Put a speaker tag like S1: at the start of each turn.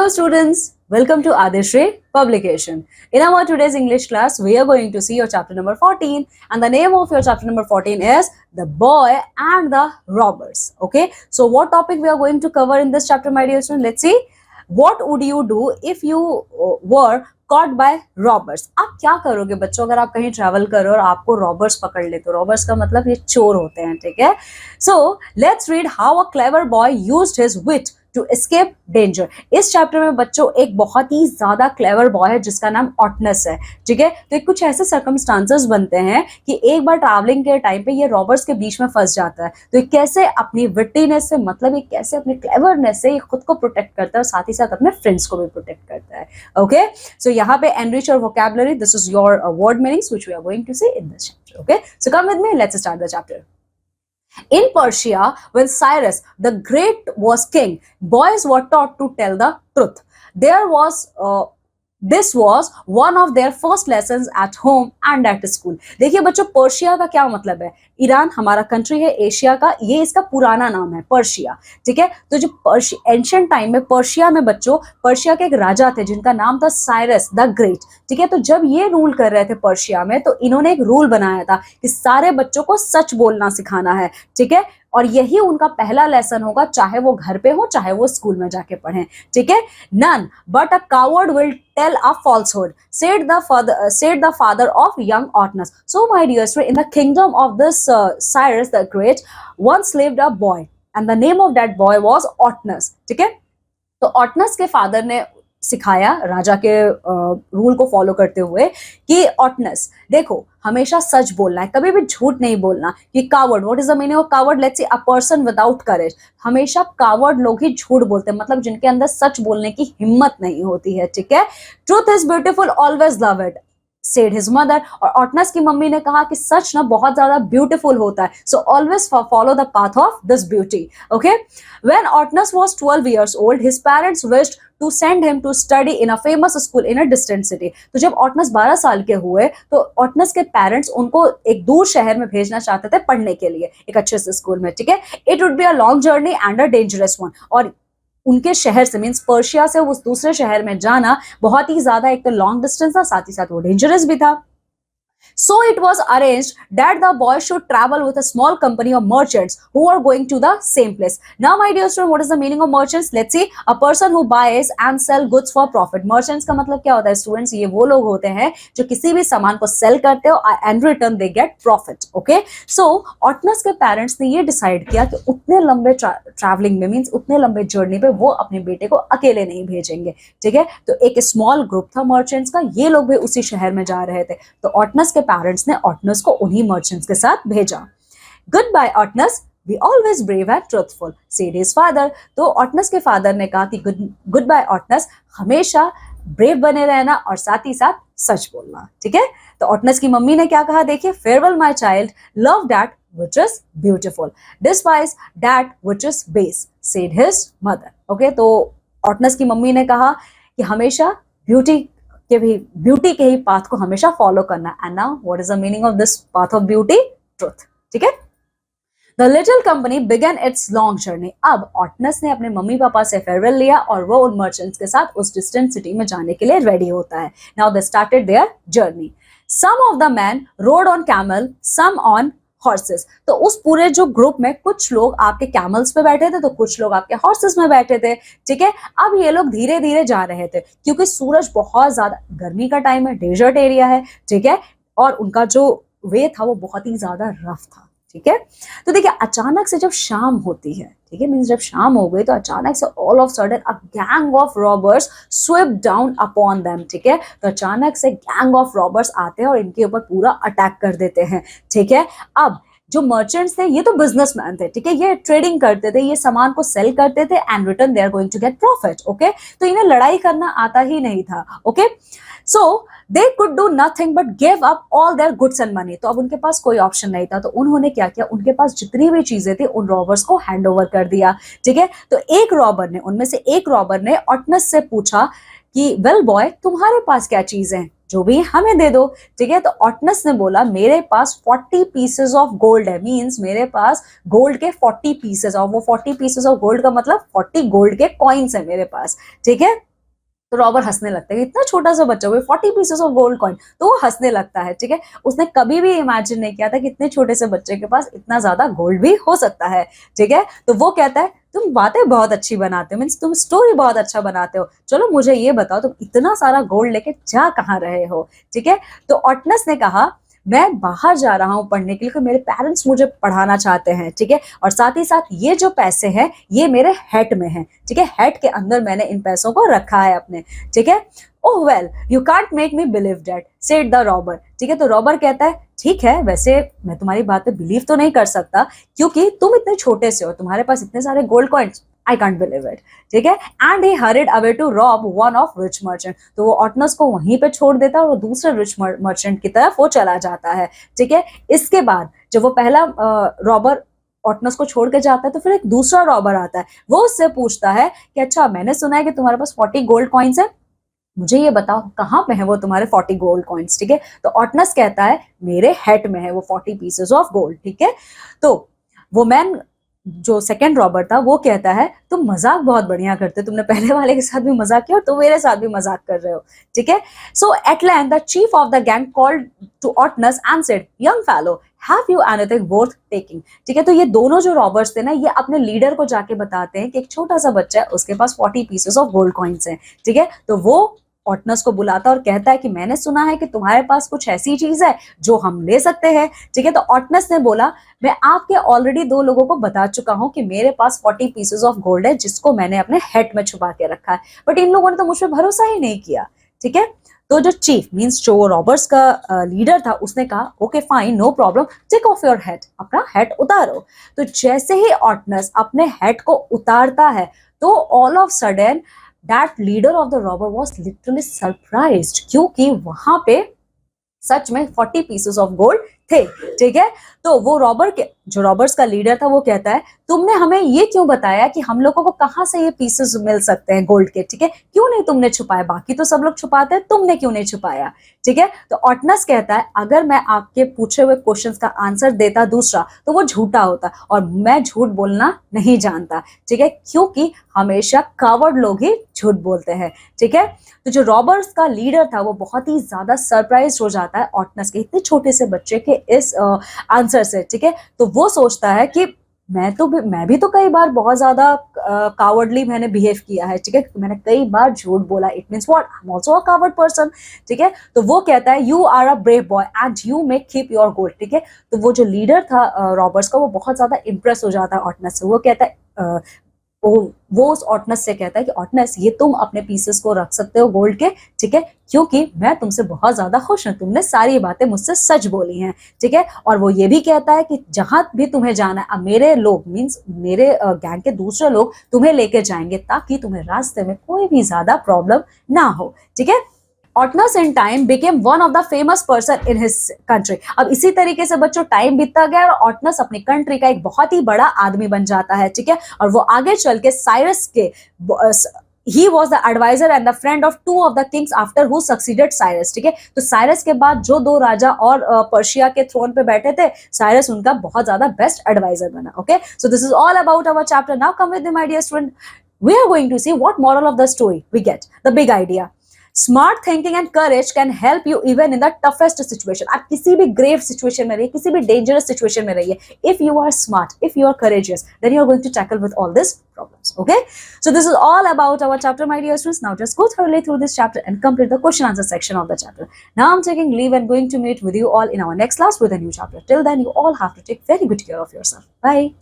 S1: Hello students, welcome to Adishri Publication. In our today's English class, we are going to see your chapter number 14 and the name of your chapter number 14 is The Boy and the Robbers. Okay, so what topic we are going to cover in this chapter, my dear students? Let's see. What would you do if you were caught by robbers? आप क्या करोगे बच्चों अगर आप कहीं travel करो और आपको रॉबर्स पकड़ ले? तो रॉबर्स का मतलब ये चोर होते हैं, ठीक है? So let's read how a clever boy used his wit to escape danger. इस चैप्टर में बच्चों एक बहुत ही ज्यादा क्लेवर बॉय है जिसका नाम ऑटनस है, ठीक है? तो कुछ ऐसे सर्कमस्टांसेस बनते हैं कि एक बार ट्रैवलिंग के टाइम पे ये रॉबर्स के बीच में फंस जाता है. तो ये कैसे अपनी विट्टीनेस से, मतलब ये कैसे अपनी क्लेवरनेस से ये खुद को प्रोटेक्ट करता है और साथ ही साथ अपने फ्रेंड्स को भी प्रोटेक्ट करता है. ओके, सो यहाँ पे enrich your vocabulary. This is your word meanings which we are going to see in this chapter. Okay, so come with me, let's start the chapter. In Persia, when Cyrus the Great was king, boys were taught to tell the truth. This was one of their first lessons at home and at school. देखिए बच्चों, Persia का क्या मतलब है? Iran हमारा country है Asia का, ये इसका पुराना नाम है पर्शिया, ठीक है? तो जो एंशिएंट टाइम में पर्शिया में बच्चों, पर्शिया के एक राजा थे जिनका नाम था साइरस द ग्रेट, ठीक है? तो जब ये रूल कर रहे थे पर्शिया में, तो इन्होंने एक रूल बनाया था कि सारे बच्चों को सच बोलना सिखाना है, ठीक है? और यही उनका पहला लेसन होगा, चाहे वो घर पे हो चाहे वो स्कूल में जाके पढ़ें, ठीक है? None but a coward will tell a falsehood, said the father of young Otnus. So my dear students, in the kingdom of this Cyrus the Great once lived a boy and the name of that boy was Otnus, ठीक है? तो Otanes के father ने सिखाया राजा के rule को follow करते हुए कि ऑटनस देखो, हमेशा सच बोलना है, कभी भी झूठ नहीं बोलना. कि coward, what is the meaning of coward? Let's see, a person without courage. हमेशा कावर्ड लोग ही झूठ बोलते हैं, मतलब जिनके अंदर सच बोलने की हिम्मत नहीं होती है, ठीक है? Truth is beautiful, always love it, said his mother. और ऑटनस की मम्मी ने कहा कि सच ना बहुत ज्यादा ब्यूटीफुल होता है, so always follow the path of this beauty. Okay, when Otnus was 12 years old, his parents wished to send him to study in a famous school in a distant city. तो जब ऑटनस 12 साल के हुए तो Otanes के parents उनको एक दूर शहर में भेजना चाहते थे पढ़ने के लिए, एक अच्छे से स्कूल में, ठीक है? It would be a long journey and a dangerous one. और उनके शहर से, मीन्स पर्शिया से उस दूसरे शहर में जाना बहुत ही ज्यादा, एक तो लॉन्ग डिस्टेंस था, साथ ही साथ वो डेंजरस भी था. So it was arranged that the boy should travel with a small company of merchants who are going to the same place. Now, my dear student, what is the meaning of merchants? Let's see. A person who buys and sell goods for profit. Merchants का मतलब क्या होता है students? ये वो लोग होते हैं जो किसी भी सामान को sell करते हो and return they get profit. Okay? So ऑटनस के parents ने ये decide किया कि उतने लंबे traveling में, means उतने लंबे journey पे वो अपने बेटे को अकेले नहीं भेजेंगे, ठीक है? तो एक small group था merchants का, ये लोग भी उसी शहर में जा रहे थे. तो ऑटनस के पेरेंट्स ने ऑटनस को उन्हीं मर्चेंट्स के साथ भेजा. Good bye Otanes, be always brave and truthful, said his father. तो ऑटनस के फादर ने कहा कि गुड बाय ऑटनस, हमेशा ब्रेव बने रहना और साथ ही साथ सच बोलना, ठीक है? तो ऑटनस की मम्मी ने क्या कहा? देखिए, farewell my child, love that which is beautiful, despise that which is base, said his mother. Okay, तो ऑटनस की मम्मी ने कहा कि हमेशा ब्यूटी के ही पाथ को हमेशा फॉलो करना. And now what is the meaning of this path of beauty? Truth, ठीक है? The little company began its long journey. अब ऑटनस ने अपने मम्मी पापा से फेयरवेल लिया और वो उन मर्चेंट्स के साथ उस डिस्टेंट सिटी में जाने के लिए रेडी होता है. Now they started their journey. Some of the men rode on camel, some on horses. तो उस पूरे जो ग्रुप में कुछ लोग आपके कैमल्स पे बैठे थे तो कुछ लोग आपके हॉर्सेस में बैठे थे, ठीक है? अब ये लोग धीरे धीरे जा रहे थे क्योंकि सूरज बहुत ज्यादा, गर्मी का टाइम है, डेजर्ट एरिया है, ठीक है? और उनका जो वे था वो बहुत ही ज्यादा रफ था, ठीक है? तो देखिए, अचानक से जब शाम होती है, ठीक है, मीन्स जब शाम हो गई तो अचानक से all of sudden a gang of robbers sweep down upon them, ठीक है? तो अचानक से गैंग ऑफ रॉबर्स आते हैं और इनके ऊपर पूरा अटैक कर देते हैं, ठीक है? अब जो मर्चेंट्स थे ये तो बिजनेसमैन थे, ठीक है? ये ट्रेडिंग करते थे, ये सामान को सेल करते थे and return they are going to get profit. Okay, तो इन्हें लड़ाई करना आता ही नहीं था. Okay, so they could do nothing but give up all their goods and money. तो अब उनके पास कोई ऑप्शन नहीं था, तो उन्होंने क्या किया? उनके पास जितनी भी चीजें थी उन रॉबर्स को हैंड ओवर कर दिया, ठीक है? तो उनमें से एक रॉबर ने ऑटनस से पूछा कि वेल बॉय, तुम्हारे पास क्या चीज है, जो भी हमें दे दो, ठीक है? तो ऑटनस ने बोला मेरे पास 40 पीसेस ऑफ गोल्ड है, मींस मेरे पास गोल्ड के 40 पीसेस, और वो 40 पीसेस ऑफ गोल्ड का मतलब 40 गोल्ड के कॉइन्स है मेरे पास, ठीक है? तो रॉबर हंसने लगता है, इतना छोटा सा बच्चा, वो 40 पीसेस ऑफ गोल्ड कॉइन, तो वो हंसने लगता है, ठीक है। उसने कभी भी इमेजिन नहीं किया था कि इतने छोटे से बच्चे के पास इतना ज्यादा गोल्ड भी हो सकता है, ठीक है। तो वो कहता है तुम बातें बहुत अच्छी बनाते हो, मीन्स तुम स्टोरी बहुत अच्छा बनाते हो, चलो मुझे ये बताओ तुम इतना सारा गोल्ड लेके जा कहाँ रहे हो, ठीक है। तो ऑटनस ने कहा मैं बाहर जा रहा हूँ पढ़ने के लिए, मेरे पेरेंट्स मुझे पढ़ाना चाहते हैं, ठीक है। और साथ ही साथ ये जो पैसे हैं ये मेरे हैट में है, ठीक है, हैट के अंदर मैंने इन पैसों को रखा है अपने, ठीक है। ओह well you can't make me believe that said the robber, ठीक है। तो रॉबर कहता है ठीक है, वैसे मैं तुम्हारी बात पे बिलीव तो नहीं कर सकता क्योंकि तुम इतने छोटे से हो, तुम्हारे पास इतने सारे gold coins, I can't believe it, ठीक है। And he hurried away to rob one of rich merchant, तो वो ऑटनस को वहीं पे छोड़ देता है और दूसरे रिच मर्चेंट की तरफ वो चला जाता है, ठीक है। इसके बाद जब वो पहला रॉबर ऑटनस को छोड़ के जाता है तो फिर एक दूसरा रॉबर आता है, वो उससे पूछता है कि अच्छा मैंने सुना है कि तुम्हारे पास 40 गोल्ड कॉइन्स है, मुझे ये बताओ कहाँ पे है वो तुम्हारे 40 गोल्ड कॉइन्स, ठीक है। तो ऑटनस कहता है मेरे हेट में है वो 40 पीसेस ऑफ गोल्ड, ठीक है। तो वो मैन जो सेकंड रॉबर था वो कहता है तुम मजाक बहुत बढ़िया करते हो, तुमने पहले वाले के साथ भी मजाक किया और तुम मेरे साथ भी मजाक कर रहे हो, ठीक है। So at length the chief of the gang called to Otanes and said young fellow have you anything worth taking, ठीक है। तो ये दोनों जो रॉबर्स थे ना ये अपने लीडर को जाके बताते हैं कि एक छोटा सा बच्चा है उसके पास 40 पीसेस ऑफ गोल्ड कॉइन्स हैं, ठीक है। तो वो ऑटनस को बुलाता और कहता है कि मैंने सुना है कि तुम्हारे पास कुछ ऐसी चीज है जो हम ले सकते हैं, ठीक है। तो ऑटनस ने बोला मैं आपके ऑलरेडी 2 लोगों को बता चुका हूं कि मेरे पास 40 पीसेस ऑफ गोल्ड है जिसको मैंने अपने हेट में छुपा के रखा है, बट इन लोगों ने तो मुझ पर भरोसा ही नहीं किया, ठीक है। तो जो चीफ मींस जो रॉबर्स का लीडर था उसने कहा okay fine no problem take off your head, अपना हेड उतारो। तो जैसे ही ऑटनस अपने हेड को उतारता है तो all of sudden that leader of the robber was literally surprised क्योंकि वहां पे सच में 40 पीसेस ऑफ गोल्ड थे, ठीक है। तो वो रॉबर के जो रॉबर्स का लीडर था वो कहता है तुमने हमें ये क्यों बताया कि हम लोगों को कहां से ये पीसेस मिल सकते हैं गोल्ड के, ठीक है, क्यों नहीं तुमने छुपाया, बाकी तो सब लोग छुपाते हैं, तुमने क्यों नहीं छुपाया, ठीक है। तो ऑटनस कहता है अगर मैं आपके पूछे हुए क्वेश्चंस का आंसर देता दूसरा तो वो झूठा होता और मैं झूठ बोलना नहीं जानता, ठीक है, क्योंकि हमेशा कावर्ड लोग ही झूठ बोलते हैं, ठीक है। तो जो रॉबर्स का लीडर था वो बहुत ही ज्यादा सरप्राइज हो जाता है ऑटनस के इतने छोटे से बच्चे के इस आंसर से, ठीक है। तो वो सोचता है कि मैं भी तो कई बार बहुत ज्यादा कावर्डली मैंने बिहेव किया है, ठीक है, मैंने कई बार झूठ बोला, it means what I am also a coward person, ठीक है। तो वो कहता है you are a brave boy and you may keep your gold, ठीक है। तो वो जो लीडर था रॉबर्ट्स का वो बहुत ज्यादा इंप्रेस हो जाता है ऑटनस से, वो कहता है वो उस ऑटनस से कहता है कि ऑटनस ये तुम अपने पीसेस को रख सकते हो गोल्ड के, ठीक है, क्योंकि मैं तुमसे बहुत ज्यादा खुश हूं, तुमने सारी बातें मुझसे सच बोली हैं, ठीक है। और वो ये भी कहता है कि जहां भी तुम्हें जाना है अब मेरे लोग मींस मेरे गैंग के दूसरे लोग तुम्हें लेके जाएंगे ताकि तुम्हें रास्ते में कोई भी ज्यादा प्रॉब्लम ना हो, ठीक है। Otanes in time became one of the famous person in his country. अब इसी तरीके से बच्चों टाइम बीतता गया और ऑटनस अपनी कंट्री का एक बहुत ही बड़ा आदमी बन जाता है, ठीक है। और वो आगे चल के साइरस के he was the advisor and the friend of 2 of the kings after who succeeded Cyrus, ठीक है। तो साइरस के बाद जो 2 राजा और पर्शिया के थ्रोन पे बैठे थे साइरस उनका बहुत ज्यादा बेस्ट एडवाइजर बना, okay. So this is all about our chapter, now come with my dear student, we are going to see what moral of the story we get, the big idea. Smart thinking and courage can help you even in the toughest situation. आप किसी भी grave situation में रहिए, किसी भी dangerous situation में रहिए, if you are smart, if you are courageous, then you are going to tackle with all these problems, okay. So this is all about our chapter, my dear students. Now just go thoroughly through this chapter and complete the question answer section of the chapter. Now I'm taking leave and going to meet with you all in our next class with a new chapter. Till then you all have to take very good care of yourself. Bye.